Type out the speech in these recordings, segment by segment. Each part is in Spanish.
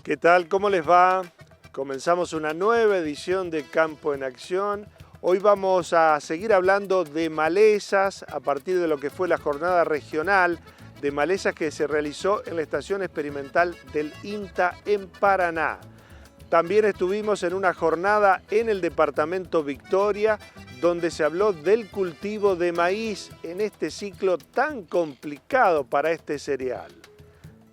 ¿Qué tal? ¿Cómo les va? Comenzamos una nueva edición de Campo en Acción. Hoy vamos a seguir hablando de malezas a partir de lo que fue la jornada regional de malezas que se realizó en la estación experimental del INTA en Paraná. También estuvimos en una jornada en el departamento Victoria, donde se habló del cultivo de maíz en este ciclo tan complicado para este cereal.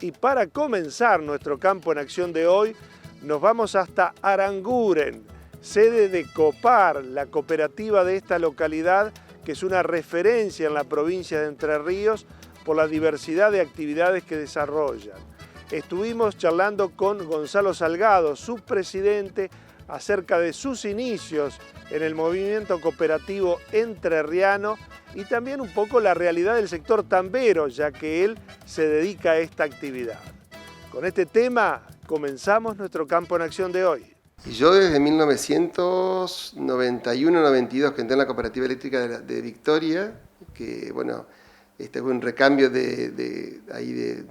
Y para comenzar nuestro Campo en Acción de hoy, nos vamos hasta Aranguren, sede de Copar, la cooperativa de esta localidad, que es una referencia en la provincia de Entre Ríos por la diversidad de actividades que desarrollan. Estuvimos charlando con Gonzalo Salgado, su presidente, acerca de sus inicios en el movimiento cooperativo entrerriano y también un poco la realidad del sector tambero, ya que él se dedica a esta actividad. Con este tema comenzamos nuestro Campo en Acción de hoy. Y yo desde 1991-92 que entré en la Cooperativa Eléctrica de Victoria, que bueno, este fue un recambio de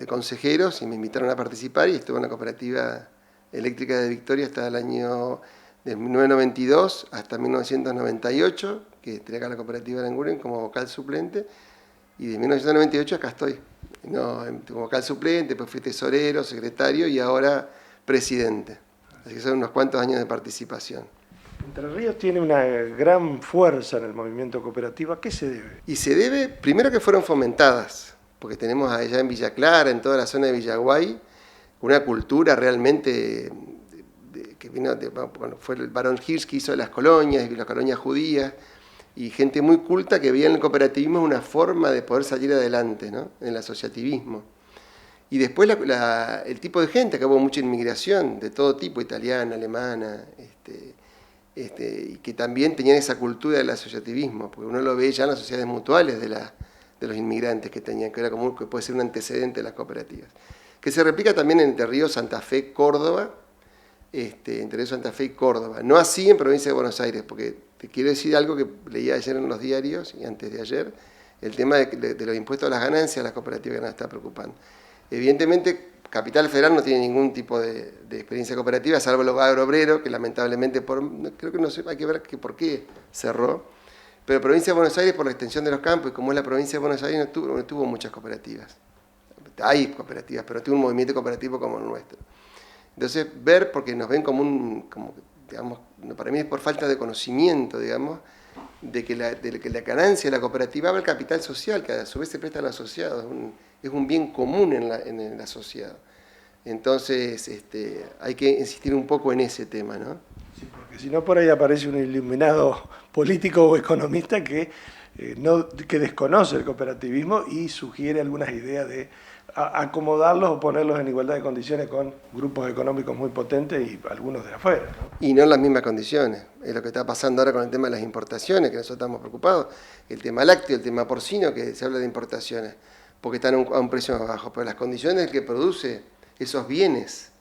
consejeros y me invitaron a participar y estuve en la Cooperativa Eléctrica de Victoria hasta el año de 1992 hasta 1998, que entré acá a la Cooperativa de Aranguren como vocal suplente, y de 1998 acá estoy, como vocal suplente, pues fui tesorero, secretario y ahora presidente. Así que son unos cuantos años de participación. Entre Ríos tiene una gran fuerza en el movimiento cooperativo. ¿A qué se debe? Y se debe, primero que fueron fomentadas, porque tenemos allá en Villa Clara, en toda la zona de Villaguay, una cultura realmente que vino fue el barón Hirsch que hizo las colonias judías, y gente muy culta que veía en el cooperativismo una forma de poder salir adelante, ¿no? En el asociativismo. Y después el tipo de gente, que hubo mucha inmigración de todo tipo, italiana, alemana, y que también tenían esa cultura del asociativismo, porque uno lo ve ya en las sociedades mutuales de los inmigrantes que tenían, que era como que puede ser un antecedente de las cooperativas. Que se replica también en Entre Ríos, Santa Fe, Córdoba, Entre Ríos, Santa Fe y Córdoba. No así en provincia de Buenos Aires, porque te quiero decir algo que leí ayer en los diarios y antes de ayer, el tema de los impuestos a las ganancias, las cooperativas que nos está preocupando. Evidentemente, Capital Federal no tiene ningún tipo de experiencia cooperativa, salvo el hogar obrero, que lamentablemente, creo que no sé, hay que ver por qué cerró. Pero provincia de Buenos Aires, por la extensión de los campos, y como es la provincia de Buenos Aires, no tuvo muchas cooperativas. Hay cooperativas, pero no tuvo un movimiento cooperativo como el nuestro. Entonces, ver, porque nos ven digamos, para mí es por falta de conocimiento, digamos, de que la ganancia de la cooperativa va al capital social, que a su vez se presta al asociado, es un bien común en el asociado. Entonces, hay que insistir un poco en ese tema, ¿no? Sí, porque si no por ahí aparece un iluminado político o economista que desconoce el cooperativismo y sugiere algunas ideas de acomodarlos o ponerlos en igualdad de condiciones con grupos económicos muy potentes y algunos de afuera, ¿no? Y no en las mismas condiciones. Es lo que está pasando ahora con el tema de las importaciones, que nosotros estamos preocupados. El tema lácteo, el tema porcino, que se habla de importaciones, porque están a un precio más bajo. Pero las condiciones que produce esos bienes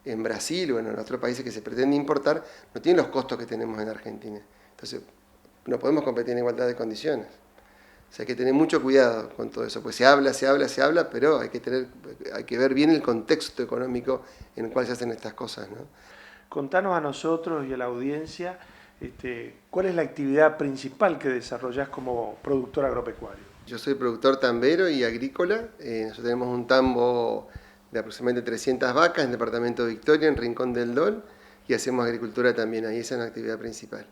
en Brasil o en otros países que se pretende importar, no tienen los costos que tenemos en Argentina. Entonces, no podemos competir en igualdad de condiciones. O sea, hay que tener mucho cuidado con todo eso, pues se habla, pero hay que ver bien el contexto económico en el cual se hacen estas cosas, ¿no? Contanos a nosotros y a la audiencia cuál es la actividad principal que desarrollás como productor agropecuario. Yo soy productor tambero y agrícola. Nosotros tenemos un tambo de aproximadamente 300 vacas en el departamento de Victoria, en Rincón del Dol, y hacemos agricultura también ahí, esa es la actividad principal.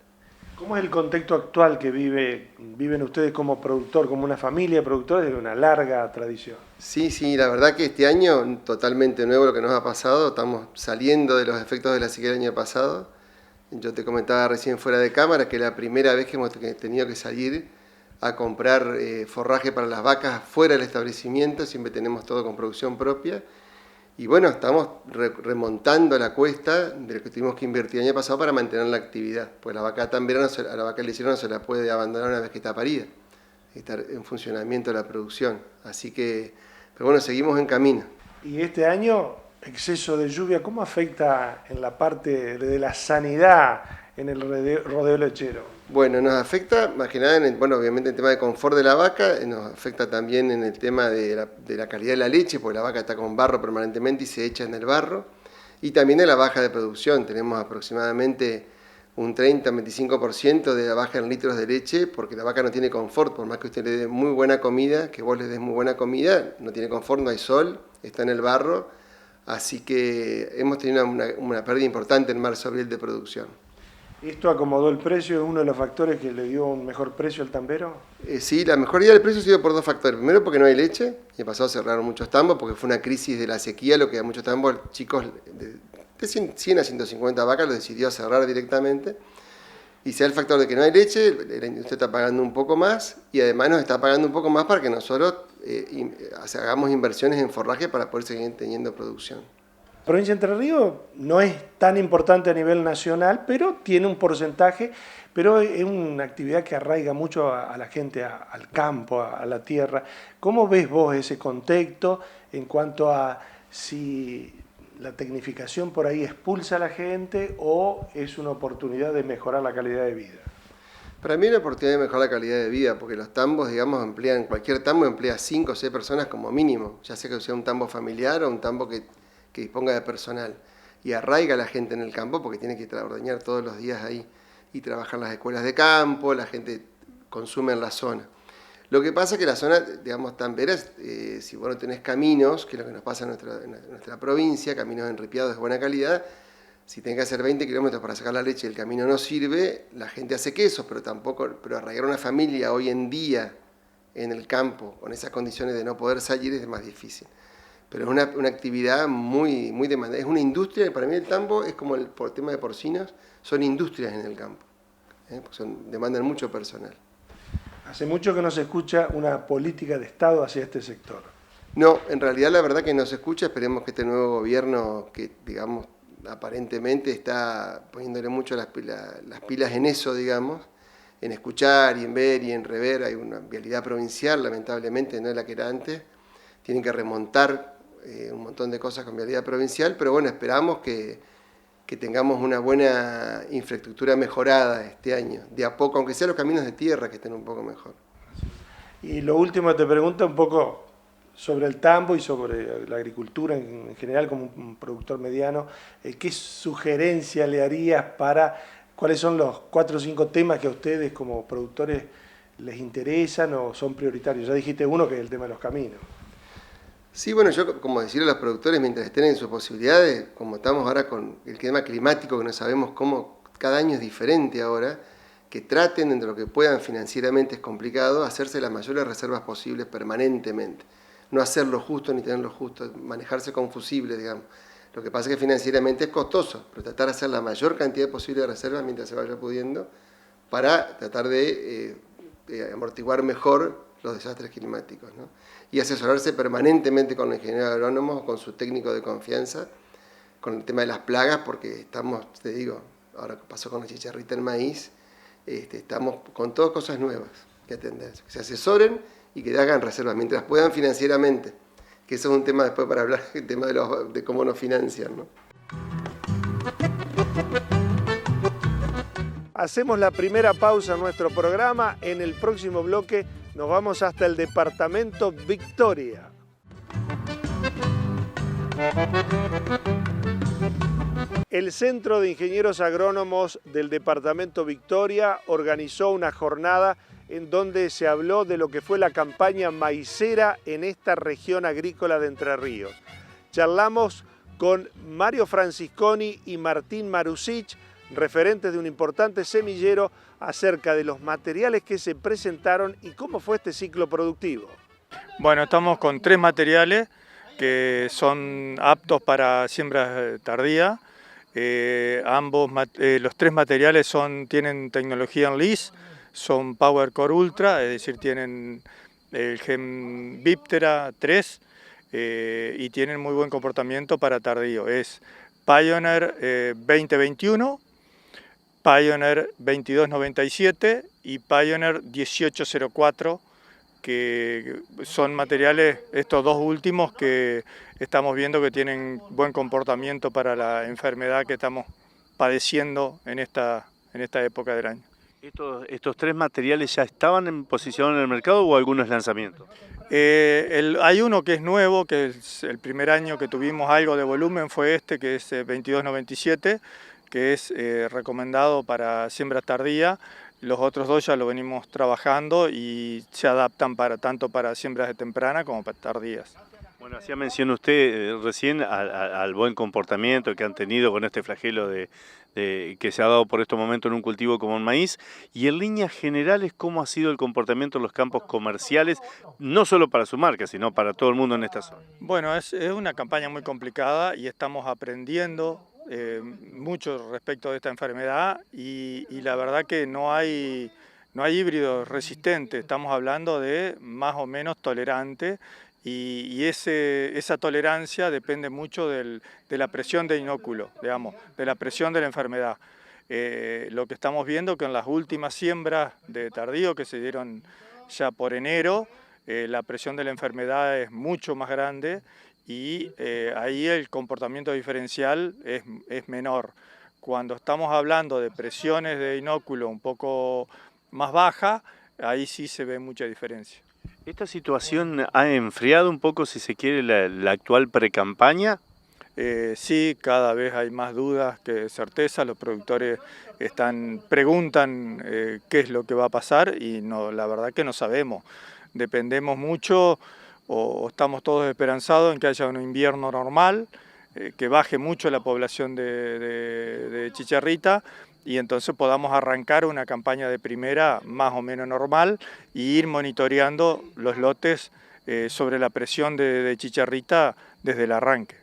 ¿Cómo es el contexto actual que viven ustedes como productor, como una familia productora de una larga tradición? Sí, la verdad que este año totalmente nuevo lo que nos ha pasado, estamos saliendo de los efectos de la sequía del año pasado. Yo te comentaba recién fuera de cámara que la primera vez que hemos tenido que salir a comprar forraje para las vacas fuera del establecimiento, siempre tenemos todo con producción propia. Y bueno, estamos remontando la cuesta de lo que tuvimos que invertir el año pasado para mantener la actividad. Pues la vaca tambera, a la vaca lechera no se la puede abandonar una vez que está parida. Estar en funcionamiento la producción. Así que, pero bueno, seguimos en camino. Y este año, exceso de lluvia, ¿cómo afecta en la parte de la sanidad en el rodeo lechero? Bueno, nos afecta más que nada, obviamente en el tema de confort de la vaca, nos afecta también en el tema de la calidad de la leche, porque la vaca está con barro permanentemente y se echa en el barro. Y también de la baja de producción. Tenemos aproximadamente un 30-25% de la baja en litros de leche, porque la vaca no tiene confort, por más que usted le dé muy buena comida, que vos le des muy buena comida, no tiene confort, no hay sol, está en el barro, así que hemos tenido una pérdida importante en marzo-abril de producción. ¿Esto acomodó el precio? ¿Es uno de los factores que le dio un mejor precio al tambero? Sí, la mejoría del precio ha sido por dos factores. Primero, porque no hay leche, y el pasado cerraron muchos tambos, porque fue una crisis de la sequía, lo que a muchos tambos, chicos de 100 a 150 vacas, los decidió cerrar directamente. Y sea el factor de que no hay leche, la industria está pagando un poco más, y además nos está pagando un poco más para que nosotros hagamos inversiones en forraje para poder seguir teniendo producción. La provincia de Entre Ríos no es tan importante a nivel nacional, pero tiene un porcentaje, pero es una actividad que arraiga mucho a la gente, al campo, a la tierra. ¿Cómo ves vos ese contexto en cuanto a si la tecnificación por ahí expulsa a la gente o es una oportunidad de mejorar la calidad de vida? Para mí es una oportunidad de mejorar la calidad de vida, porque los tambos, digamos, cualquier tambo emplea 5 o 6 personas como mínimo, ya sea que sea un tambo familiar o un tambo que disponga de personal, y arraiga a la gente en el campo porque tiene que ordeñar todos los días ahí y trabajar en las escuelas de campo, la gente consume en la zona. Lo que pasa es que la zona, digamos, tambera, si vos no tenés caminos, que es lo que nos pasa en nuestra provincia, caminos enripiados de buena calidad, si tenés que hacer 20 kilómetros para sacar la leche y el camino no sirve, la gente hace quesos, pero arraigar una familia hoy en día en el campo, con esas condiciones de no poder salir, es más difícil. Pero es una actividad muy demandada. Es una industria, y para mí el tambo es como por el tema de porcinos, son industrias en el campo, demandan mucho personal. Hace mucho que no se escucha una política de Estado hacia este sector. No, en realidad la verdad que no se escucha. Esperemos que este nuevo gobierno, que digamos aparentemente está poniéndole mucho las pilas en eso, digamos, en escuchar y en ver y en rever. Hay una vialidad provincial, lamentablemente no es la que era antes. Tienen que remontar un montón de cosas con vialidad provincial, pero bueno, esperamos que tengamos una buena infraestructura mejorada este año, de a poco, aunque sea los caminos de tierra que estén un poco mejor. Y lo último te pregunto un poco sobre el tambo y sobre la agricultura en general como un productor mediano. ¿Qué sugerencia le harías cuáles son los 4 o 5 temas que a ustedes como productores les interesan o son prioritarios? Ya dijiste uno, que es el tema de los caminos. Sí, bueno, yo como decirle a los productores, mientras estén en sus posibilidades, como estamos ahora con el tema climático, que no sabemos cómo, cada año es diferente ahora, que traten dentro de lo que puedan financieramente, es complicado, hacerse las mayores reservas posibles permanentemente. No hacer lo justo ni tener lo justo, manejarse con fusibles, digamos. Lo que pasa es que financieramente es costoso, pero tratar de hacer la mayor cantidad posible de reservas mientras se vaya pudiendo para tratar de amortiguar mejor los desastres climáticos, ¿no? Y asesorarse permanentemente con los ingenieros agrónomos o con su técnico de confianza con el tema de las plagas, porque estamos, te digo, ahora pasó con la chicharrita en maíz, estamos con todas cosas nuevas que atender, que se asesoren y que hagan reservas mientras puedan financieramente, que eso es un tema después para hablar, el tema de cómo nos financian, ¿no? Hacemos la primera pausa en nuestro programa. En el próximo bloque nos vamos hasta el departamento Victoria. El Centro de Ingenieros Agrónomos del departamento Victoria organizó una jornada en donde se habló de lo que fue la campaña maicera en esta región agrícola de Entre Ríos. Charlamos con Mario Francisconi y Martín Marusic, referentes de un importante semillero, acerca de los materiales que se presentaron y cómo fue este ciclo productivo. Bueno, estamos con 3 materiales que son aptos para siembra tardía. Los 3 materiales tienen tecnología en LIS, son Power Core Ultra, es decir, tienen el gen Viptera 3 y tienen muy buen comportamiento para tardío. Es Pioneer 2021, Pioneer 2297 y Pioneer 1804, que son materiales, estos 2 últimos, que estamos viendo que tienen buen comportamiento para la enfermedad que estamos padeciendo en esta época del año. ¿Estos tres materiales ya estaban en posición en el mercado o algunos lanzamientos? Hay uno que es nuevo, que es el primer año que tuvimos algo de volumen, fue este, que es 2297, que es recomendado para siembra tardía. Los otros dos ya lo venimos trabajando y se adaptan tanto para siembras de temprana como para tardías. Bueno, hacía mención usted recién al buen comportamiento que han tenido con este flagelo que se ha dado por estos momentos en un cultivo como el maíz, y en líneas generales, ¿cómo ha sido el comportamiento en los campos comerciales, no solo para su marca, sino para todo el mundo en esta zona? Bueno, es una campaña muy complicada y estamos aprendiendo mucho respecto de esta enfermedad y la verdad que no hay híbridos resistentes, estamos hablando de más o menos tolerantes y esa tolerancia depende mucho de la presión de inóculo, digamos, de la presión de la enfermedad. Lo que estamos viendo que en las últimas siembras de tardío que se dieron ya por enero, la presión de la enfermedad es mucho más grande y ahí el comportamiento diferencial es menor. Cuando estamos hablando de presiones de inóculo un poco más bajas, ahí sí se ve mucha diferencia. ¿Esta situación ha enfriado un poco, si se quiere, la actual precampaña? Sí, cada vez hay más dudas que certeza. Los productores preguntan qué es lo que va a pasar y no, la verdad que no sabemos. Dependemos mucho o estamos todos esperanzados en que haya un invierno normal, que baje mucho la población de chicharrita y entonces podamos arrancar una campaña de primera más o menos normal y ir monitoreando los lotes sobre la presión de chicharrita desde el arranque.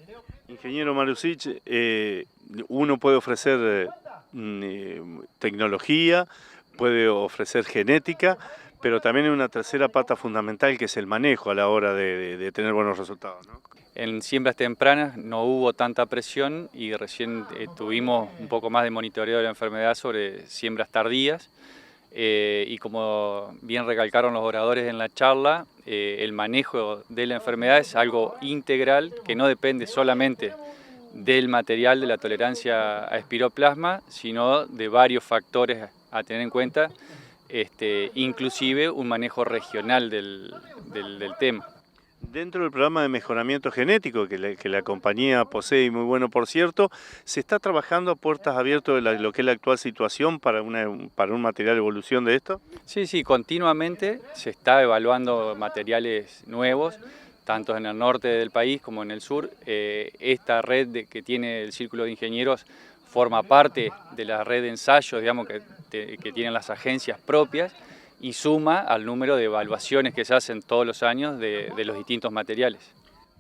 Ingeniero Marusic, uno puede ofrecer tecnología, puede ofrecer genética, pero también hay una tercera pata fundamental que es el manejo a la hora de tener buenos resultados, ¿no? En siembras tempranas no hubo tanta presión y recién tuvimos un poco más de monitoreo de la enfermedad sobre siembras tardías. Y como bien recalcaron los oradores en la charla, el manejo de la enfermedad es algo integral que no depende solamente del material de la tolerancia a espiroplasma, sino de varios factores a tener en cuenta, inclusive un manejo regional del tema. Dentro del programa de mejoramiento genético que la compañía posee, y muy bueno por cierto, ¿se está trabajando a puertas abiertas de lo que es la actual situación para un material de evolución de esto? Sí, continuamente se está evaluando materiales nuevos, tanto en el norte del país como en el sur. Esta red que tiene el Círculo de Ingenieros forma parte de la red de ensayos, digamos, que tienen las agencias propias, y suma al número de evaluaciones que se hacen todos los años de los distintos materiales.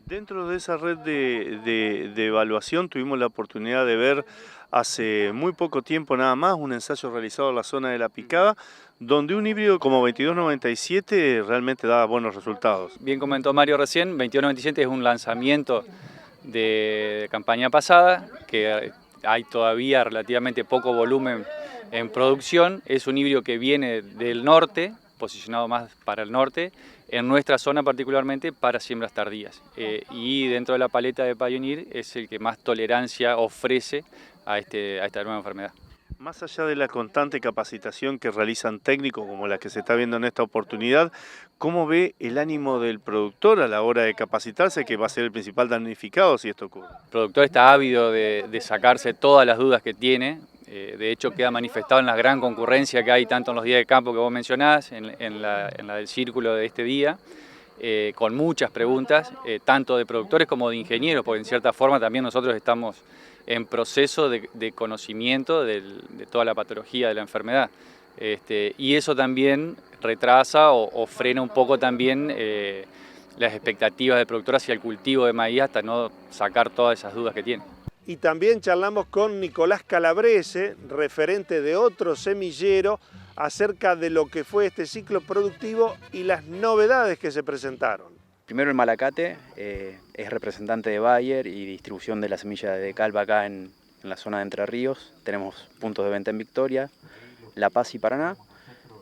Dentro de esa red de evaluación tuvimos la oportunidad de ver hace muy poco tiempo nada más un ensayo realizado en la zona de La Picada, donde un híbrido como 2297 realmente daba buenos resultados. Bien comentó Mario recién, 2297 es un lanzamiento de campaña pasada, que hay todavía relativamente poco volumen en producción. Es un híbrido que viene del norte, posicionado más para el norte, en nuestra zona particularmente para siembras tardías. Y dentro de la paleta de Pioneer es el que más tolerancia ofrece a esta nueva enfermedad. Más allá de la constante capacitación que realizan técnicos como la que se está viendo en esta oportunidad, ¿cómo ve el ánimo del productor a la hora de capacitarse, que va a ser el principal damnificado si esto ocurre? El productor está ávido de sacarse todas las dudas que tiene. De hecho, queda manifestado en la gran concurrencia que hay tanto en los días de campo que vos mencionás, en la del círculo de este día, con muchas preguntas, tanto de productores como de ingenieros, porque en cierta forma también nosotros estamos en proceso de conocimiento de toda la patología de la enfermedad. Y eso también retrasa o frena un poco también las expectativas del productor hacia el cultivo de maíz hasta no sacar todas esas dudas que tiene. Y también charlamos con Nicolás Calabrese, referente de otro semillero, acerca de lo que fue este ciclo productivo y las novedades que se presentaron. Primero el Malacate es representante de Bayer y distribución de la semilla de Calva acá en la zona de Entre Ríos. Tenemos puntos de venta en Victoria, La Paz y Paraná.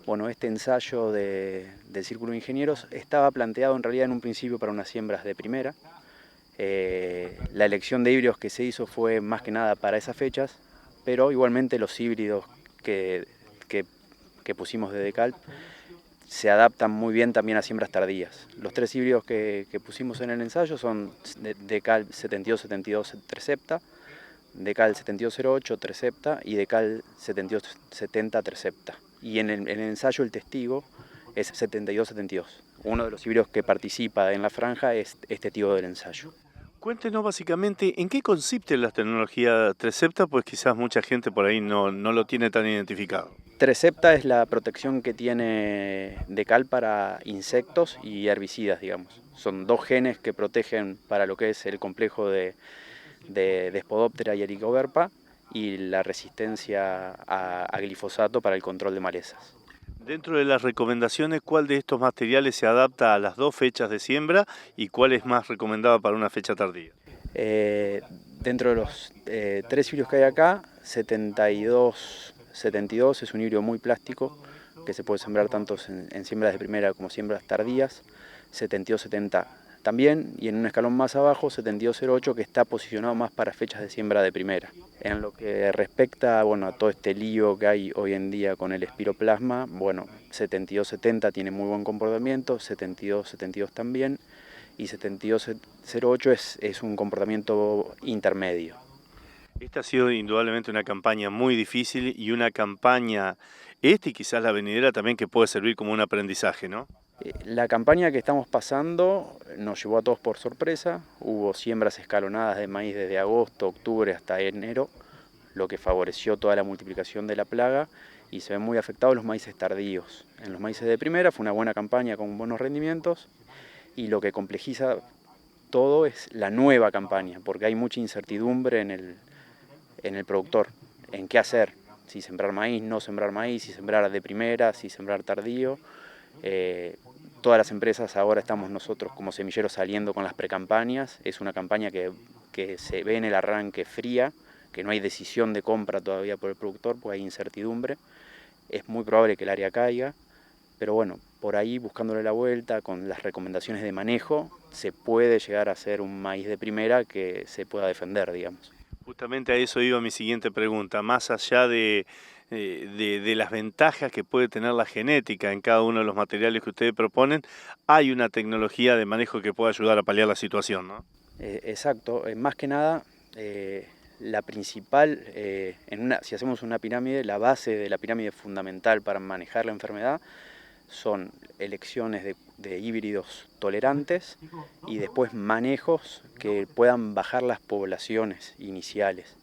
Bueno, este ensayo del Círculo de Ingenieros estaba planteado en realidad en un principio para unas siembras de primera. La elección de híbridos que se hizo fue más que nada para esas fechas, pero igualmente los híbridos que que pusimos de Decalb se adaptan muy bien también a siembras tardías. Los 3 híbridos que pusimos en el ensayo son Decalb 7272 Trecepta, Decalb 7208 Trecepta y Decalb 7270 Trecepta. Y en el ensayo el testigo es 7272. Uno de los híbridos que participa en la franja es testigo del ensayo. Cuéntenos básicamente en qué consiste la tecnología Trecepta, pues quizás mucha gente por ahí no lo tiene tan identificado. Trecepta es la protección que tiene Decalb para insectos y herbicidas, digamos. Son 2 genes que protegen para lo que es el complejo de Spodoptera y Helicoverpa y la resistencia a glifosato para el control de malezas. Dentro de las recomendaciones, ¿cuál de estos materiales se adapta a las 2 fechas de siembra y cuál es más recomendado para una fecha tardía? Dentro de los 3 híbridos que hay acá, 72 es un híbrido muy plástico que se puede sembrar tanto en siembras de primera como siembras tardías, 7270 también, y en un escalón más abajo 7208 que está posicionado más para fechas de siembra de primera. En lo que respecta a todo este lío que hay hoy en día con el espiroplasma, 7270 tiene muy buen comportamiento, 7272 también, y 7208 es un comportamiento intermedio. Esta ha sido indudablemente una campaña muy difícil y una campaña, y quizás la venidera también, que puede servir como un aprendizaje, ¿no? La campaña que estamos pasando nos llevó a todos por sorpresa. Hubo siembras escalonadas de maíz desde agosto, octubre hasta enero, lo que favoreció toda la multiplicación de la plaga y se ven muy afectados los maíces tardíos. En los maíces de primera fue una buena campaña con buenos rendimientos y lo que complejiza todo es la nueva campaña, porque hay mucha incertidumbre en el productor, en qué hacer, si sembrar maíz, no sembrar maíz, si sembrar de primera, si sembrar tardío. Todas las empresas ahora estamos nosotros como semilleros saliendo con las precampañas. Es una campaña que se ve en el arranque fría, que no hay decisión de compra todavía por el productor, porque hay incertidumbre. Es muy probable que el área caiga, pero por ahí buscándole la vuelta con las recomendaciones de manejo, se puede llegar a hacer un maíz de primera que se pueda defender, digamos. Justamente a eso iba mi siguiente pregunta, más allá de las ventajas que puede tener la genética en cada uno de los materiales que ustedes proponen, hay una tecnología de manejo que puede ayudar a paliar la situación, ¿no? Exacto, más que nada, la principal, si hacemos una pirámide, la base de la pirámide fundamental para manejar la enfermedad son elecciones de híbridos tolerantes y después manejos que puedan bajar las poblaciones iniciales.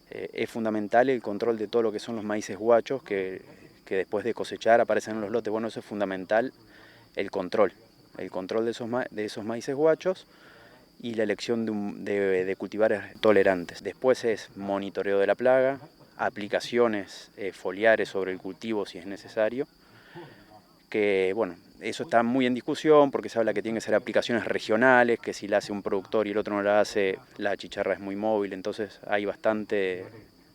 Es fundamental el control de todo lo que son los maíces guachos que después de cosechar aparecen en los lotes. Eso es fundamental, el control de esos maíces guachos y la elección de cultivares tolerantes. Después es monitoreo de la plaga, aplicaciones foliares sobre el cultivo si es necesario, que eso está muy en discusión porque se habla que tienen que ser aplicaciones regionales, que si la hace un productor y el otro no la hace, la chicharra es muy móvil, entonces hay bastante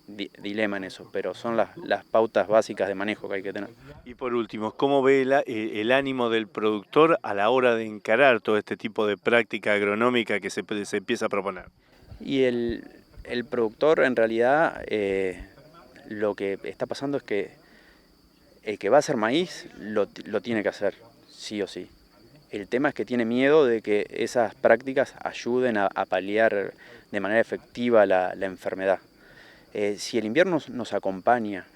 dilema en eso, pero son las pautas básicas de manejo que hay que tener. Y por último, ¿cómo ve el ánimo del productor a la hora de encarar todo este tipo de práctica agronómica que se empieza a proponer? Y el productor en realidad lo que está pasando es que el que va a hacer maíz lo tiene que hacer, sí o sí. El tema es que tiene miedo de que esas prácticas ayuden a paliar de manera efectiva la enfermedad. Si el invierno nos acompaña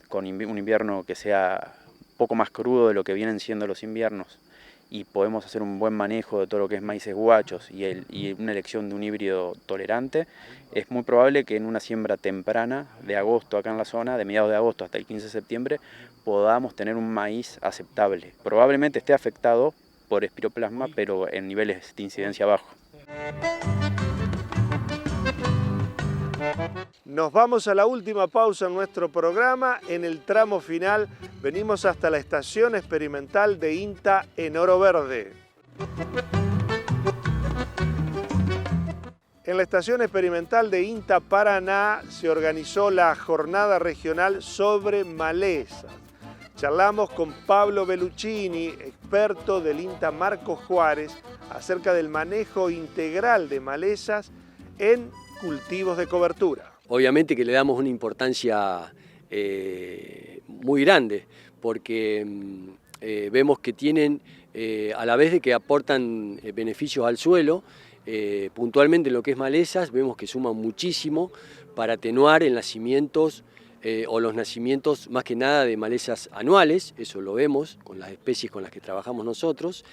con un invierno que sea poco más crudo de lo que vienen siendo los inviernos y podemos hacer un buen manejo de todo lo que es maíces guachos y una elección de un híbrido tolerante, es muy probable que en una siembra temprana de agosto acá en la zona, de mediados de agosto hasta el 15 de septiembre, podamos tener un maíz aceptable. Probablemente esté afectado por espiroplasma, pero en niveles de incidencia bajo. Nos vamos a la última pausa en nuestro programa. En el tramo final venimos hasta la estación experimental de INTA en Oro Verde. En la estación experimental de INTA Paraná se organizó la jornada regional sobre malezas. Charlamos con Pablo Belluccini, experto del INTA Marcos Juárez, acerca del manejo integral de malezas en cultivos de cobertura. Obviamente que le damos una importancia muy grande, porque vemos que tienen, a la vez de que aportan beneficios al suelo, puntualmente en lo que es malezas, vemos que suman muchísimo para atenuar el nacimientos o los nacimientos más que nada de malezas anuales, eso lo vemos con las especies con las que trabajamos nosotros,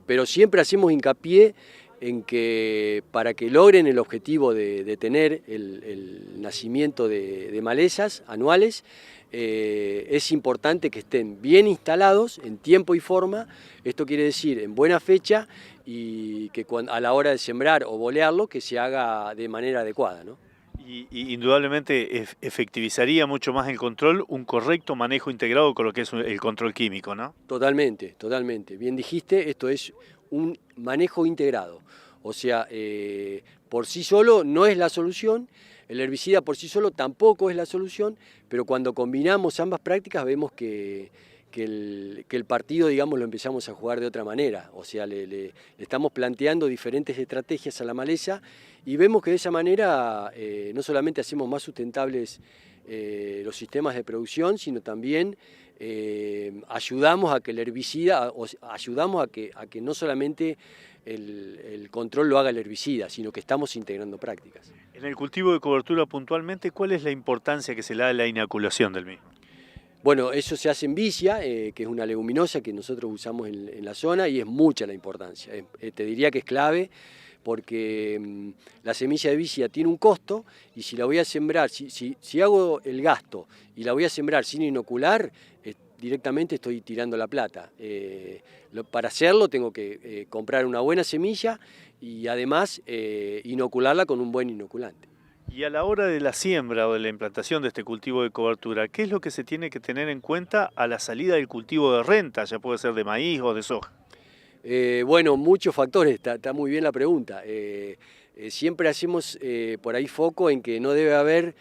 pero siempre hacemos hincapié en que para que logren el objetivo de tener el nacimiento de malezas anuales, es importante que estén bien instalados en tiempo y forma, esto quiere decir en buena fecha y que a la hora de sembrar o bolearlo que se haga de manera adecuada, ¿no? Y indudablemente efectivizaría mucho más el control, un correcto manejo integrado con lo que es el control químico, ¿no? Totalmente, totalmente. Bien dijiste, esto es un manejo integrado. O sea, por sí solo no es la solución, el herbicida por sí solo tampoco es la solución, pero cuando combinamos ambas prácticas vemos que el partido, digamos, lo empezamos a jugar de otra manera. O sea, le estamos planteando diferentes estrategias a la maleza y vemos que de esa manera no solamente hacemos más sustentables los sistemas de producción, sino también ayudamos a que el herbicida, ayudamos a que no solamente el control lo haga el herbicida, sino que estamos integrando prácticas. En el cultivo de cobertura puntualmente, ¿cuál es la importancia que se le da a la inoculación del mismo? Bueno, eso se hace en vicia, que es una leguminosa que nosotros usamos en la zona y es mucha la importancia. Te diría que es clave porque la semilla de vicia tiene un costo y si la voy a sembrar, si hago el gasto y la voy a sembrar sin inocular, directamente estoy tirando la plata. Para hacerlo tengo que comprar una buena semilla y además inocularla con un buen inoculante. Y a la hora de la siembra o de la implantación de este cultivo de cobertura, ¿qué es lo que se tiene que tener en cuenta a la salida del cultivo de renta, ya puede ser de maíz o de soja? Bueno, muchos factores, está muy bien la pregunta. Siempre hacemos por ahí foco en que no debe haber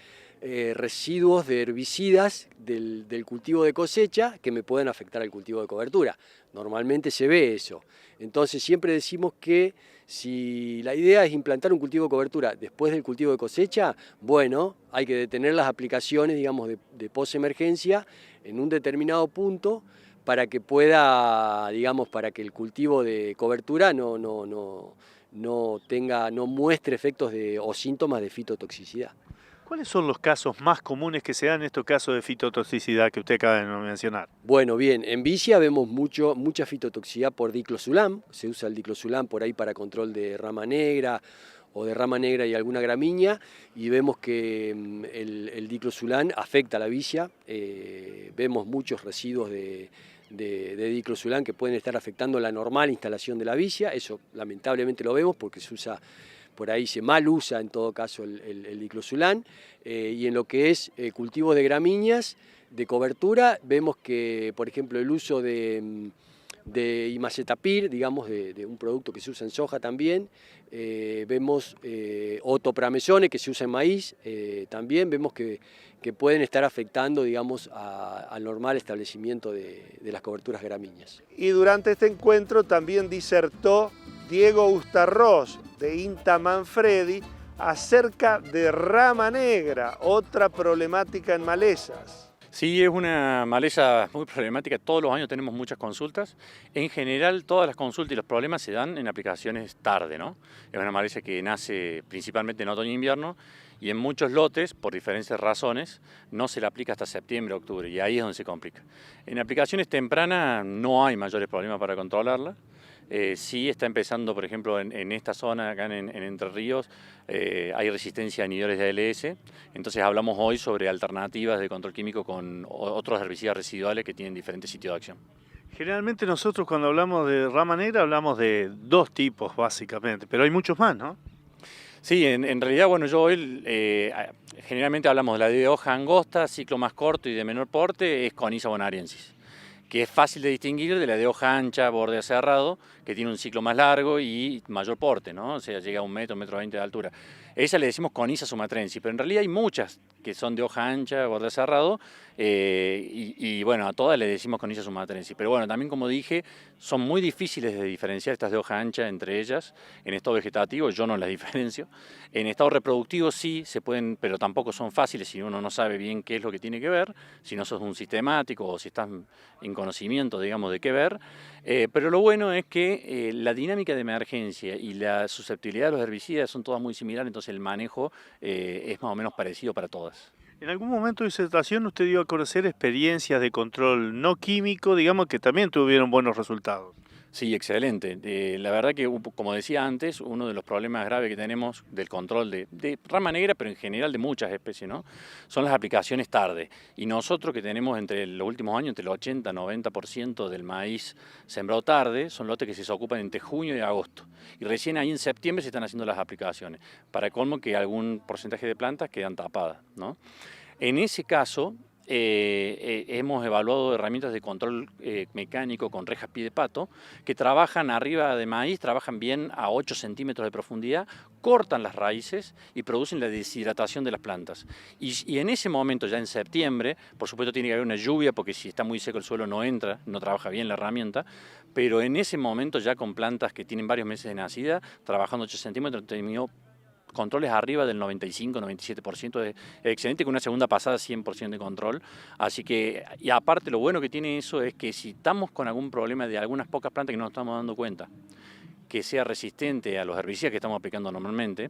residuos de herbicidas del cultivo de cosecha que me puedan afectar al cultivo de cobertura. Normalmente se ve eso. Entonces siempre decimos que si la idea es implantar un cultivo de cobertura después del cultivo de cosecha, bueno, hay que detener las aplicaciones, digamos, de posemergencia en un determinado punto para que pueda, digamos, para que el cultivo de cobertura no muestre efectos o síntomas de fitotoxicidad. ¿Cuáles son los casos más comunes que se dan en estos casos de fitotoxicidad que usted acaba de mencionar? Bueno, bien, en vicia vemos mucha fitotoxicidad por diclosulam, se usa el diclosulam por ahí para control de rama negra o de rama negra y alguna gramínea, y vemos que el diclosulam afecta a la vicia, vemos muchos residuos de diclosulam que pueden estar afectando la normal instalación de la vicia, eso lamentablemente lo vemos porque se usa, por ahí se mal usa en todo caso el diclosulam, y en lo que es cultivo de gramíneas, de cobertura, vemos que, por ejemplo, el uso de imazetapir, digamos, de un producto que se usa en soja también, vemos otopramesones que se usa en maíz, también vemos que pueden estar afectando, digamos, al normal establecimiento de las coberturas gramíneas. Y durante este encuentro también disertó Diego Ustarroz, de INTA Manfredi, acerca de rama negra, otra problemática en malezas. Sí, es una maleza muy problemática, todos los años tenemos muchas consultas. En general, todas las consultas y los problemas se dan en aplicaciones tarde, ¿no? Es una maleza que nace principalmente en otoño e invierno y en muchos lotes, por diferentes razones, no se la aplica hasta septiembre, octubre, y ahí es donde se complica. En aplicaciones tempranas no hay mayores problemas para controlarla. Sí está empezando, por ejemplo, en esta zona, acá en Entre Ríos, hay resistencia a niveles de ALS, entonces hablamos hoy sobre alternativas de control químico con otros herbicidas residuales que tienen diferentes sitios de acción. Generalmente nosotros cuando hablamos de rama negra hablamos de dos tipos básicamente, pero hay muchos más, ¿no? Sí, en realidad, bueno, generalmente hablamos de la de hoja angosta, ciclo más corto y de menor porte, es Conyza bonariensis. que es fácil de distinguir de la de hoja ancha, borde aserrado, que tiene un ciclo más largo y mayor porte, ¿no? O sea, llega a 1 metro, 1,20 metros de altura. Esa le decimos Conyza sumatrensis, pero en realidad hay muchas que son de hoja ancha, borde aserrado, y bueno, a todas le decimos Conyza sumatrensis. Pero bueno, también como dije, son muy difíciles de diferenciar estas de hoja ancha entre ellas. En estado vegetativo yo no las diferencio. En estado reproductivo sí se pueden, pero tampoco son fáciles si uno no sabe bien qué es lo que tiene que ver, si no sos un sistemático o si estás en conocimiento, digamos, de qué ver. Pero lo bueno es que la dinámica de emergencia y la susceptibilidad de los herbicidas son todas muy similares, entonces el manejo es más o menos parecido para todas. En algún momento de disertación usted dio a conocer experiencias de control no químico, digamos, que también tuvieron buenos resultados. Sí, excelente. La verdad que, como decía antes, uno de los problemas graves que tenemos del control de rama negra, pero en general de muchas especies, ¿no?, son las aplicaciones tarde. Y nosotros que tenemos entre los últimos años, entre el 80 y 90% del maíz sembrado tarde, son lotes que se ocupan entre junio y agosto. Y recién ahí en septiembre se están haciendo las aplicaciones. Para colmo que algún porcentaje de plantas quedan tapadas, ¿no? En ese caso, hemos evaluado herramientas de control mecánico con rejas pie de pato que trabajan arriba de maíz, trabajan bien a 8 centímetros de profundidad, cortan las raíces y producen la deshidratación de las plantas. Y en ese momento, ya en septiembre, por supuesto tiene que haber una lluvia porque si está muy seco el suelo no entra, no trabaja bien la herramienta, pero en ese momento ya con plantas que tienen varios meses de nacida, trabajando 8 centímetros, terminó controles arriba del 95-97%, es excelente, con una segunda pasada 100% de control. Así que, y aparte lo bueno que tiene eso es que si estamos con algún problema de algunas pocas plantas que no nos estamos dando cuenta, que sea resistente a los herbicidas que estamos aplicando normalmente,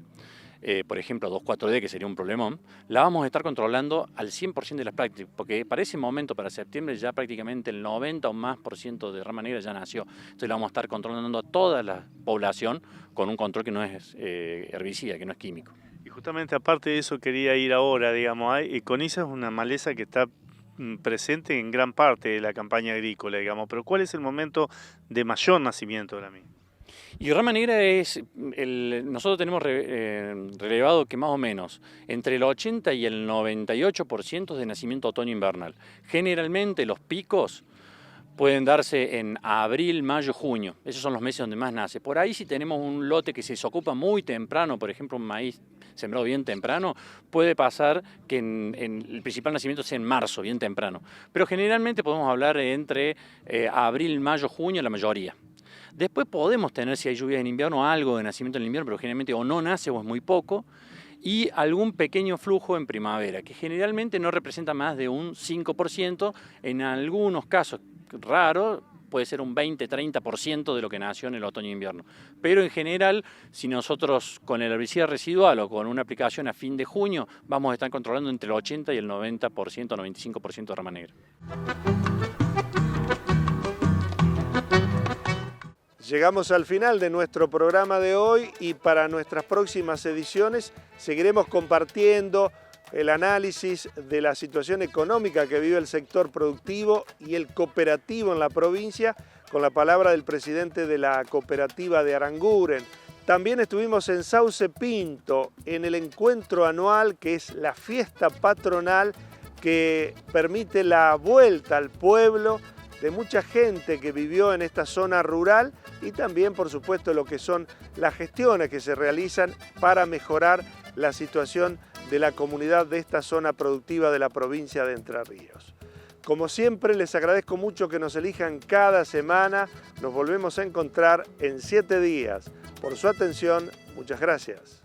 por ejemplo 2,4-D, que sería un problemón, la vamos a estar controlando al 100% de las prácticas, porque para ese momento, para septiembre, ya prácticamente el 90 o más % de rama negra ya nació. Entonces la vamos a estar controlando a toda la población con un control que no es herbicida, que no es químico. Y justamente aparte de eso quería ir ahora, digamos, Conyza es una maleza que está presente en gran parte de la campaña agrícola, digamos, pero ¿cuál es el momento de mayor nacimiento de la misma? Y rama negra es, nosotros tenemos relevado que más o menos entre el 80 y el 98% de nacimiento otoño-invernal. Generalmente los picos pueden darse en abril, mayo, junio. Esos son los meses donde más nace. Por ahí si tenemos un lote que se desocupa muy temprano, por ejemplo un maíz sembrado bien temprano, puede pasar que el principal nacimiento sea en marzo, bien temprano. Pero generalmente podemos hablar entre abril, mayo, junio, la mayoría. Después podemos tener, si hay lluvias en invierno, algo de nacimiento en el invierno, pero generalmente o no nace o es muy poco, y algún pequeño flujo en primavera, que generalmente no representa más de un 5%, en algunos casos raros puede ser un 20-30% de lo que nació en el otoño e invierno. Pero en general, si nosotros con el herbicida residual o con una aplicación a fin de junio, vamos a estar controlando entre el 80 y el 90%, 95% de rama negra. Llegamos al final de nuestro programa de hoy y para nuestras próximas ediciones seguiremos compartiendo el análisis de la situación económica que vive el sector productivo y el cooperativo en la provincia con la palabra del presidente de la cooperativa de Aranguren. También estuvimos en Sauce Pinto en el encuentro anual que es la fiesta patronal que permite la vuelta al pueblo de mucha gente que vivió en esta zona rural y también, por supuesto, lo que son las gestiones que se realizan para mejorar la situación de la comunidad de esta zona productiva de la provincia de Entre Ríos. Como siempre, les agradezco mucho que nos elijan cada semana. Nos volvemos a encontrar en 7 días. Por su atención, muchas gracias.